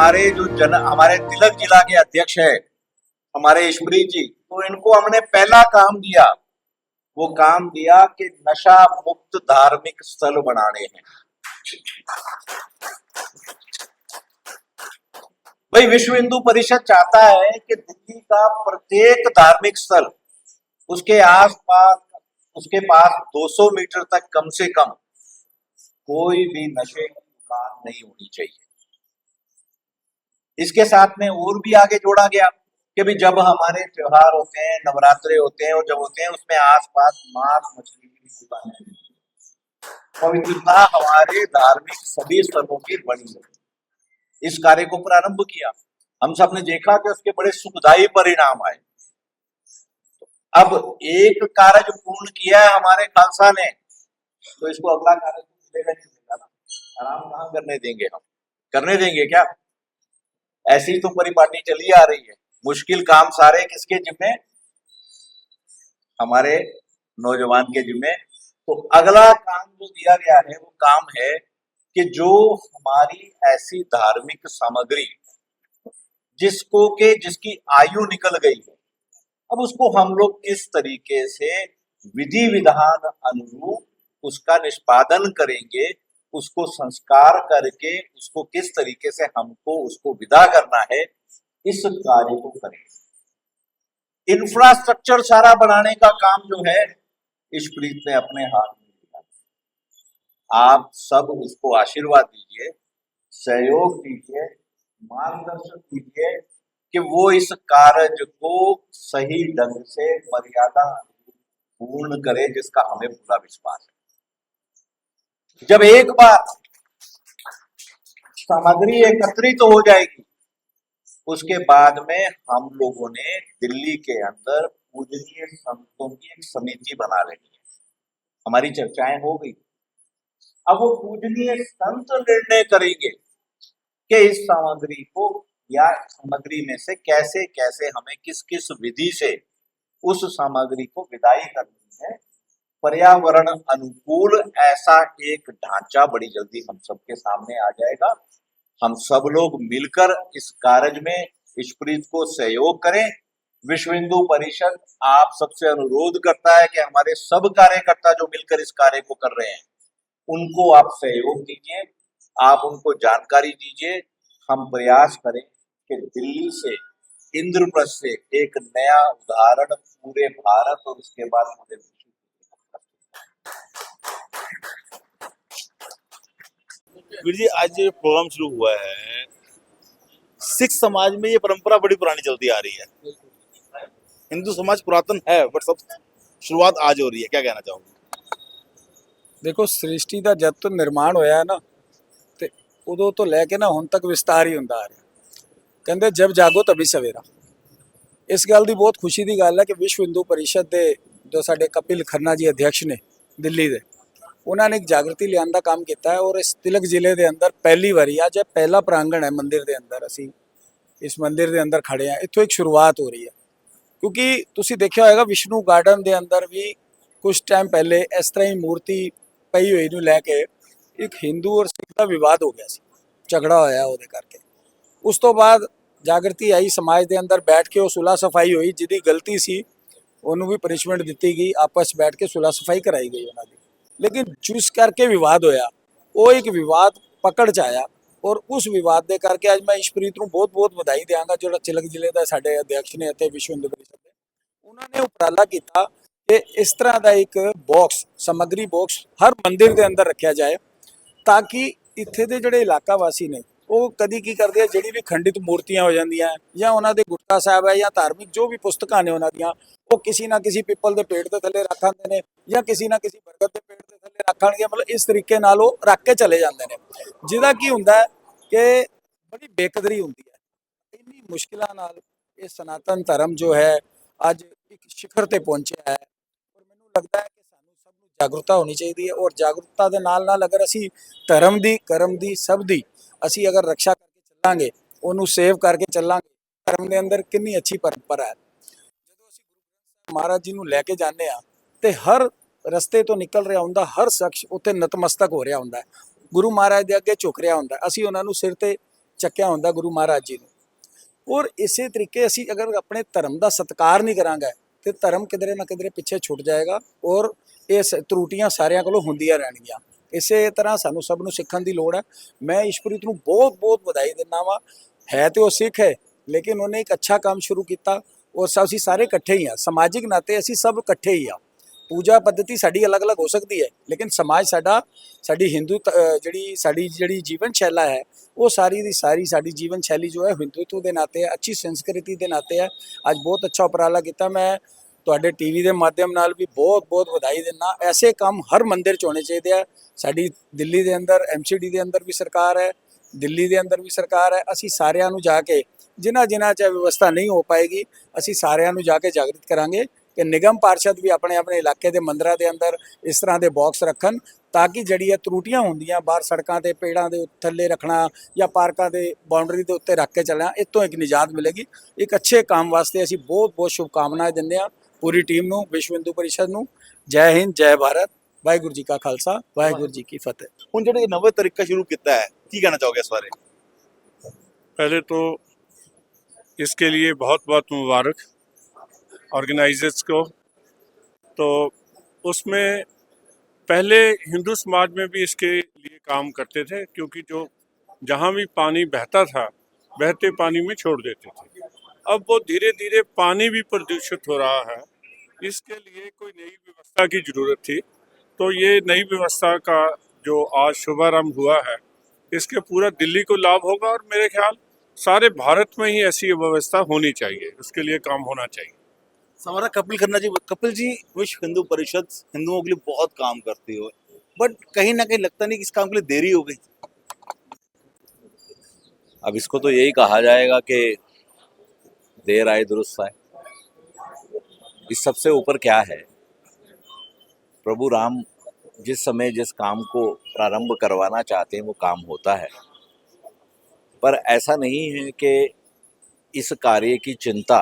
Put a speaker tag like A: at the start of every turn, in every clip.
A: हमारे तिलक जिला के अध्यक्ष है हमारे ईश्वरी जी, तो इनको हमने पहला काम दिया, वो काम दिया कि नशा मुक्त धार्मिक स्थल बनाने हैं। भाई विश्व हिंदू परिषद चाहता है कि दिल्ली का प्रत्येक धार्मिक स्थल उसके आसपास उसके पास 200 मीटर तक कम से कम कोई भी नशे की दुकान नहीं होनी चाहिए। इसके साथ में और भी आगे जोड़ा गया कि भी जब हमारे त्योहार होते हैं, नवरात्रे होते हैं और जब होते हैं उसमें आसपास मांस मछली की दुकानें, पवित्रता हमारे धार्मिक सभी स्थलों की बनी है। इस कार्य को प्रारंभ किया, हम सब ने देखा कि उसके बड़े सुखदायी परिणाम आए। अब एक कार्य जो पूर्ण किया है हमारे खालसा ने, तो इसको अगला कार्य तो मिलेगा नहीं मिलेगा ना, आराम कहाँ करने देंगे, हम करने देंगे क्या? ऐसी तो परिपाटी चली आ रही है। मुश्किल काम सारे किसके जिम्मे? हमारे नौजवान के जिम्मे। तो अगला काम जो दिया गया है वो काम है कि जो हमारी ऐसी धार्मिक सामग्री जिसकी आयु निकल गई है, अब उसको हम लोग किस तरीके से विधि विधान अनुरूप उसका निष्पादन करेंगे, उसको संस्कार करके उसको किस तरीके से हमको उसको विदा करना है, इस कार्य को करेंगे। इंफ्रास्ट्रक्चर सारा बनाने का काम जो है ईश्वरीत ने अपने हाथ में लिया। आप सब उसको आशीर्वाद दीजिए, सहयोग दीजिए, मार्गदर्शन दीजिए कि वो इस कार्य को सही ढंग से मर्यादा पूर्ण करे, जिसका हमें पूरा विश्वास है। जब एक बार सामग्री एकत्रित तो हो जाएगी, उसके बाद में हम लोगों ने दिल्ली के अंदर पूजनीय संतों की एक समिति बना लेनी है। हमारी चर्चाएं हो गई। अब वो पूजनीय संत निर्णय करेंगे कि इस सामग्री को या सामग्री में से कैसे कैसे हमें किस किस विधि से उस सामग्री को विदाई करनी है। पर्यावरण अनुकूल ऐसा एक ढांचा बड़ी जल्दी हम सबके सामने आ जाएगा। हम सब लोग मिलकर इस कार्य में ईश्वरीत को सहयोग करें। विश्व हिंदू परिषद आप सबसे अनुरोध करता है कि हमारे सब कार्यकर्ता जो मिलकर इस कार्य को कर रहे हैं उनको आप सहयोग दीजिए, आप उनको जानकारी दीजिए। हम प्रयास करें कि दिल्ली से, इंद्रप्रस्थ से एक नया उदाहरण पूरे भारत और उसके बाद पूरे विश्व।
B: वीर जी, आज ये प्रोग्राम शुरू हुआ है, सिख समाज में ये परंपरा बड़ी पुरानी चलती आ रही है। हिंदू समाज पुरातन है बट सब शुरुआत आज हो रही है, क्या कहना चाहोगे?
C: देखो, सृष्टि का जब तो निर्माण होया है ना, तो उदों तो लैके ना हुण तक विस्तार ही हुंदा आ रहा। कहते जब जागो तभी सवेरा। इस गल की बहुत खुशी की गल है कि विश्व हिंदू परिषद के जो साडे कपिल खन्ना जी अध्यक्ष ने दिल्ली के, उन्होंने एक जागृति लियान का काम किया है। और इस तिलक जिले के अंदर पहली बारी आज पहला प्रांगण है मंदिर के अंदर, असी इस मंदिर के अंदर खड़े हैं। इतों एक शुरुआत हो रही है, क्योंकि तुसी देखा होगा विष्णु गार्डन के अंदर भी कुछ टाइम पहले इस तरह ही मूर्ति पई हुई नूं लैके एक हिंदू और सिख का विवाद हो गया सी, झगड़ा होया उहदे करके। उस तो बाद जागृति आई समाज के अंदर, बैठ के वो सुलह सफाई हुई, जिहदी गलती सी उन्होंने भी पनिशमेंट दी गई, आपस बैठ के सुलह सफाई कराई गई उन्होंने। लेकिन जिस करके विवाद होया वो एक विवाद पकड़ च आया, और उस विवाद के करके अज मैं ईश्वरीत नूं बहुत बहुत बधाई देंगा, जो तिलक जिले का साडे अध्यक्ष ने इत्थे विश्व हिंदू परिषद के, उन्होंने उपराला किया कि इस तरह का एक बॉक्स, समग्री बॉक्स हर मंदिर के अंदर रखा जाए, ताकि इत्थे दे जिहड़े इलाका वासी ने वो कदी की करते हैं, जिहड़ी भी खंडित मूर्तियां हो जांदियां या उन्होंने गुटका साहब है या धार्मिक जो भी पुस्तकां ने उन्होंने, वो किसी ना किसी पिपल के पेड़ के थले रख आते हैं या किसी ना किसी बरगद के पेड़ के थले रखणगे। मतलब इस तरीके नाल वो रख के चले जाते हैं, जिहदा की हुंदा है कि बड़ी बेकदरी होंदी है। इन्नी मुश्किलों नाल ये सनातन धर्म जो है अज एक शिखर ते पहुंचा है। और मैनूं लगता है कि सानूं सब नूं जागरूकता होनी चाहिए है, और जागरूकता के नाल नाल अगर असी धर्म की, कर्म की, सब की असी अगर रक्षा करके चलांगे, उन्होंने सेव करके चलांगे, धर्म के अंदर कितनी अच्छी परंपरा है। जो असी गुरु ग्रंथ साहिब महाराज जी नूं लैके जाने आ, ते हर रस्ते तो निकल रहा हुंदा, हर शख्स उत्ते नतमस्तक हो रहा हुंदा है, गुरु महाराज के अगे झुक रहा हुंदा है। असी उन्होंने सिर ते ਚੱਕਿਆ ਹੁੰਦਾ ਗੁਰੂ ਮਹਾਰਾਜ ਜੀ ਨੂੰ। ਔਰ ਇਸੇ ਤਰੀਕੇ ਅਸੀਂ ਅਗਰ ਆਪਣੇ ਧਰਮ ਦਾ ਸਤਿਕਾਰ ਨਹੀਂ ਕਰਾਂਗੇ ਤੇ ਧਰਮ ਕਿਧਰੇ ਨਾ ਕਿਧਰੇ ਪਿੱਛੇ ਛੁੱਟ ਜਾਏਗਾ ਔਰ ਇਹ ਤਰੁੱਟੀਆਂ ਸਾਰਿਆਂ ਕੋਲੋਂ ਹੁੰਦੀਆਂ ਰਹਿਣਗੀਆਂ। ਇਸੇ ਤਰ੍ਹਾਂ ਸਾਨੂੰ ਸਭ ਨੂੰ ਸਿੱਖਣ ਦੀ ਲੋੜ ਹੈ। ਮੈਂ ਈਸ਼ਪ੍ਰੀਤ ਨੂੰ ਬਹੁਤ ਬਹੁਤ ਵਧਾਈ ਦਿੰਦਾ ਵਾਂ। ਹੈ ਤੇ ਉਹ ਸਿੱਖ ਹੈ ਲੇਕਿਨ ਉਹਨੇ ਇੱਕ ਅੱਛਾ ਕੰਮ ਸ਼ੁਰੂ ਕੀਤਾ ਔਰ ਅਸੀਂ ਸਾਰੇ ਇਕੱਠੇ ਹੀ ਆ। ਸਮਾਜਿਕ ਨਾਤੇ ਅਸੀਂ ਸਭ ਇਕੱਠੇ ਹੀ ਆ। ਪੂਜਾ ਪद्धਤੀ ਸਾਡੀ ਅਲੱਗ-ਅਲੱਗ ਹੋ ਸਕਦੀ ਹੈ ਲੇਕਿਨ ਸਮਾਜ ਸਾਡੀ ਹਿੰਦੂ ਜਿਹੜੀ ਜੀਵਨ ਸ਼ੈਲਾ ਹੈ ਉਹ ਸਾਰੀ ਦੀ ਸਾਰੀ ਸਾਡੀ ਜੀਵਨ ਸ਼ੈਲੀ ਜੋ ਹੈ ਹਿੰਦੂਤਵ ਦੇ ਨਾਤੇ ਹੈ, ਅੱਛੀ ਸੰਸਕ੍ਰਿਤੀ ਦੇ ਨਾਤੇ ਹੈ। ਅੱਜ ਬਹੁਤ ਅੱਛਾ ਉਪਰਾਲਾ ਕੀਤਾ। ਮੈਂ ਤੁਹਾਡੇ ਟੀਵੀ ਦੇ ਮਾਧਿਅਮ ਨਾਲ ਵੀ ਬਹੁਤ ਬਹੁਤ ਵਧਾਈ ਦਿੰਦਾ। ਐਸੇ ਕੰਮ ਹਰ ਮੰਦਿਰ 'ਚ ਹੋਣੇ ਚਾਹੀਦੇ ਆ। ਸਾਡੀ ਦਿੱਲੀ ਦੇ ਅੰਦਰ MCD ਦੇ ਅੰਦਰ ਵੀ ਸਰਕਾਰ ਹੈ, ਦਿੱਲੀ ਦੇ ਅੰਦਰ ਵੀ ਸਰਕਾਰ ਹੈ। ਅਸੀਂ ਸਾਰਿਆਂ ਨੂੰ ਜਾ ਕੇ ਜਿਨ੍ਹਾਂ 'ਚ ਵਿਵਸਥਾ ਨਹੀਂ ਹੋ ਪਾਏਗੀ ਅਸੀਂ ਸਾਰਿਆਂ ਨੂੰ ਜਾ ਕੇ ਜਾਗਰਿਤ ਕਰਾਂਗੇ ਕਿ ਨਿਗਮ ਪਾਰਸ਼ਦ ਵੀ ਆਪਣੇ ਆਪਣੇ ਇਲਾਕੇ ਦੇ ਮੰਦਿਰਾਂ ਦੇ ਅੰਦਰ ਇਸ ਤਰ੍ਹਾਂ ਦੇ ਬਾਕਸ ਰੱਖਣ ਤਾਂ ਕਿ ਜਿਹੜੀ ਇਹ ਤਰੁੱਟੀਆਂ ਹੁੰਦੀਆਂ ਬਾਹਰ ਸੜਕਾਂ ਤੇ ਪੇੜਾਂ ਦੇ ਥੱਲੇ ਰੱਖਣਾ ਜਾਂ ਪਾਰਕਾਂ ਦੇ ਬਾਉਂਡਰੀ ਦੇ ਉੱਤੇ ਰੱਖ ਕੇ ਚੱਲਣਾ, ਇਹ ਤੋਂ ਇੱਕ ਨਿਜਾਤ ਮਿਲੇਗੀ। ਇੱਕ ਅੱਛੇ ਕੰਮ ਵਾਸਤੇ ਅਸੀਂ ਬਹੁਤ ਬਹੁਤ ਸ਼ੁਭਕਾਮਨਾਵਾਂ ਦਿੰਦੇ ਹਾਂ ਪੂਰੀ ਟੀਮ ਨੂੰ, ਵਿਸ਼ਵ ਹਿੰਦੂ ਪਰਿਸ਼ਦ ਨੂੰ। ਜੈ ਹਿੰਦ, ਜੈ ਭਾਰਤ, ਵਾਹਿਗੁਰੂ ਜੀ ਕਾ ਖਾਲਸਾ, ਵਾਹਿਗੁਰੂ ਜੀ ਕੀ ਫਤਿਹ।
B: ਹੁਣ ਜਿਹੜੇ ਨਵੇਂ ਤਰੀਕਾ ਸ਼ੁਰੂ ਕੀਤਾ ਹੈ ਕੀ ਕਹਿਣਾ ਚਾਹੋਗੇ ਇਸ ਬਾਰੇ?
D: पहले तो इसके लिए बहुत बहुत मुबारक ऑर्गेनाइजर्स को। तो उसमें पहले हिंदू समाज में भी इसके लिए काम करते थे क्योंकि जो जहाँ भी पानी बहता था बहते पानी में छोड़ देते थे। अब वो धीरे धीरे पानी भी प्रदूषित हो रहा है। इसके लिए कोई नई व्यवस्था की ज़रूरत थी। तो ये नई व्यवस्था का जो आज शुभारंभ हुआ है इसके पूरा दिल्ली को लाभ होगा और मेरे ख्याल सारे भारत में ही ऐसी व्यवस्था होनी चाहिए। उसके लिए काम होना चाहिए।
B: हमारा कपिल जी विश्व हिंदू परिषद हिंदुओं के लिए बहुत काम करती हो, बट कहीं ना कहीं लगता नहीं कि इस काम के लिए देरी हो गई।
A: अब इसको तो यही कहा जाएगा कि देर आए दुरुस्त आए। इस सबसे ऊपर क्या है, प्रभु राम जिस समय जिस काम को प्रारंभ करवाना चाहते हैं वो काम होता है। पर ऐसा नहीं है कि इस कार्य की चिंता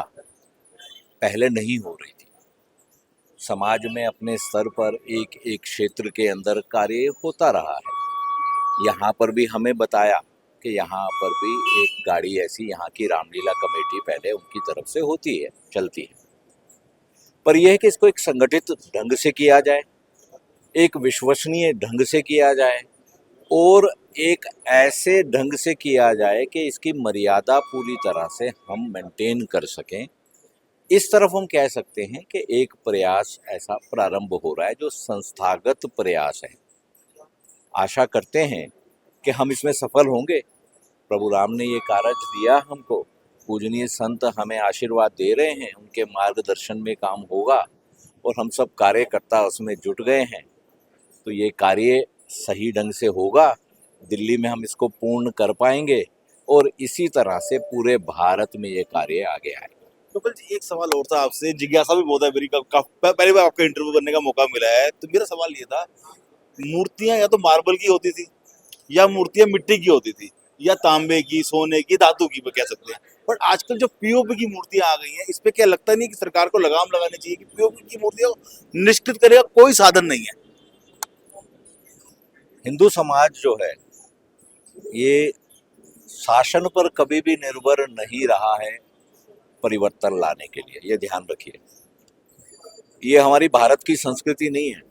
A: पहले नहीं हो रही थी। समाज में अपने स्तर पर एक एक क्षेत्र के अंदर कार्य होता रहा है। यहाँ पर भी हमें बताया कि यहाँ पर भी एक गाड़ी ऐसी यहाँ की रामलीला कमेटी पहले उनकी तरफ से होती है, चलती है। पर यह है कि इसको एक संगठित ढंग से किया जाए, एक विश्वसनीय ढंग से किया जाए और एक ऐसे ढंग से किया जाए कि इसकी मर्यादा पूरी तरह से हम मेंटेन कर सकें। इस तरफ हम कह सकते हैं कि एक प्रयास ऐसा प्रारंभ हो रहा है जो संस्थागत प्रयास है। आशा करते हैं कि हम इसमें सफल होंगे। प्रभु राम ने ये कार्य दिया हमको, पूजनीय संत हमें आशीर्वाद दे रहे हैं, उनके मार्गदर्शन में काम होगा और हम सब कार्यकर्ता उसमें जुट गए हैं। तो ये कार्य सही ढंग से होगा, दिल्ली में हम इसको पूर्ण कर पाएंगे और इसी तरह से पूरे भारत में ये कार्य आगे आएगा।
B: कपिल जी एक सवाल और था आपसे, जिज्ञासा भी बहुत है मेरी, पहली बार आपका इंटरव्यू करने का मौका मिला है, तो मेरा सवाल ये था, मूर्तियां या तो मार्बल की होती थी या मूर्तियां मिट्टी की होती थी या तांबे की, सोने की, धातु की कह सकते हैं, बट आजकल जो पीओपी की मूर्तियां आ गई हैं, इस पे क्या लगता नहीं कि सरकार को लगाम लगानी चाहिए कि पीओपी की मूर्तियां निष्कृत करेगा कोई साधन नहीं है?
A: हिंदू समाज जो है ये शासन पर कभी भी निर्भर नहीं रहा है परिवर्तन लाने के लिए, ये ध्यान रखिए। ये हमारी भारत की संस्कृति नहीं है,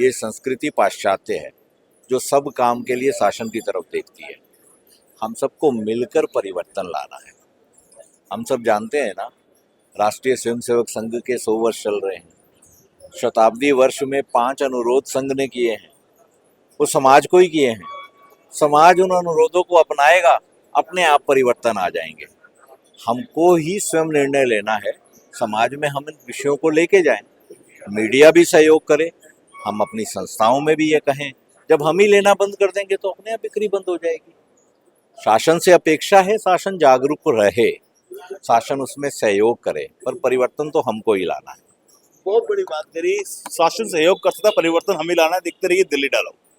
A: ये संस्कृति पाश्चात्य है जो सब काम के लिए शासन की तरफ देखती है। हम सबको मिलकर परिवर्तन लाना है। हम सब जानते हैं ना, राष्ट्रीय स्वयंसेवक संघ के 100 वर्ष चल रहे हैं। शताब्दी वर्ष में 5 अनुरोध संघ ने किए हैं, वो समाज को ही किए हैं। समाज उन अनुरोधों को अपनाएगा, अपने आप परिवर्तन आ जाएंगे। हमको ही स्वयं निर्णय लेना है, समाज में हम इन विषयों को लेके जाएं, मीडिया भी सहयोग करे, हम अपनी संस्थाओं में भी ये कहें। जब हम ही लेना बंद कर देंगे तो अपने आप बिक्री बंद हो जाएगी। शासन से अपेक्षा है शासन जागरूक रहे, शासन उसमें सहयोग करे, पर परिवर्तन तो हमको ही लाना है।
B: बहुत बड़ी बात करी, शासन सहयोग कर सकता, परिवर्तन हमें लाना है। देखते रहिए दिल्ली डालो।